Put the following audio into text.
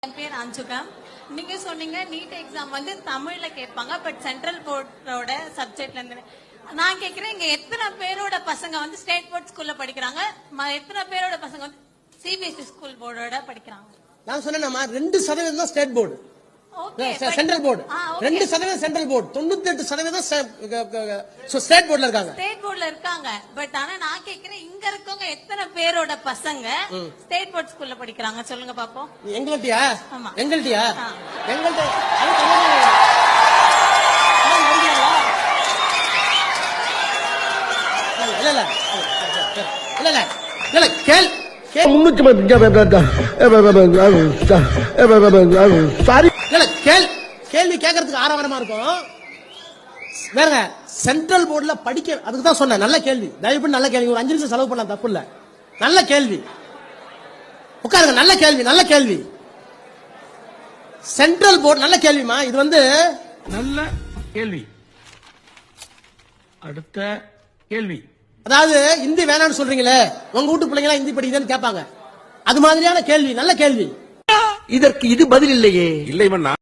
என் பேர் அஞ்சுகா. நீங்க சொன்னீங்க நீட் எக்ஸாம் வந்து தமிழ்ல கேட்பாங்க, பட் சென்ட்ரல் போர்டோட சப்ஜெக்ட்ல இருந்து. நான் கேக்குறேன், இங்க எத்தனை பேரோட பசங்க வந்து ஸ்டேட் போர்ட் ஸ்கூல்ல படிக்கிறாங்க, எத்தனை பேரோட பசங்க வந்து சிபிஎஸ்இ ஸ்கூல் போர்டோட படிக்கிறாங்க? நான் சொன்னேன் 2% தான் state board, central board 2% central board, 98% state போர்டுல இருக்காங்க. ஸ்டேட் போர்டுல இருக்காங்க, பட் ஆனா நான் கேக்குறேன், இங்க இருக்கவங்க எத்தனை பேரோட பசங்க ஸ்டேட் போர்ட் ஸ்கூல்ல படிக்கிறாங்க சொல்லுங்க பாப்போம். எங்கள்ட்டியா? ஆமா, எங்கள்ட்டியா? எங்கள்ட்ட இல்ல இல்ல இல்ல இல்ல இல்ல கேள் கேள்வி கேட்கறதுக்கு ஆரவாரமா இருக்கும். வேற சென்ட்ரல் போர்டுல படிக்க, அதுக்கு தான் சொன்னேன் நல்ல கேள்வி, தயவு பண்ணி நல்ல கேள்வி. ஒரு 5 நிமிஷம் செலவு பண்ணலாம், தப்பு இல்ல. நல்ல கேள்வி, உட்காருங்க. நல்ல கேள்வி, நல்ல கேள்வி. சென்ட்ரல் போர்டு நல்ல கேள்விமா. இது வந்து நல்ல கேள்வி. அடுத்த கேள்வி. அதாவது இந்தி வேணாம்னு சொல்றீங்களே, உங்க வீட்டு பிள்ளைங்களா இந்தி படிக்குதுன்னு கேட்பாங்க. அது மாதிரியான கேள்வி, நல்ல கேள்வி. இதற்கு இது பதில் இல்லையே. இல்லை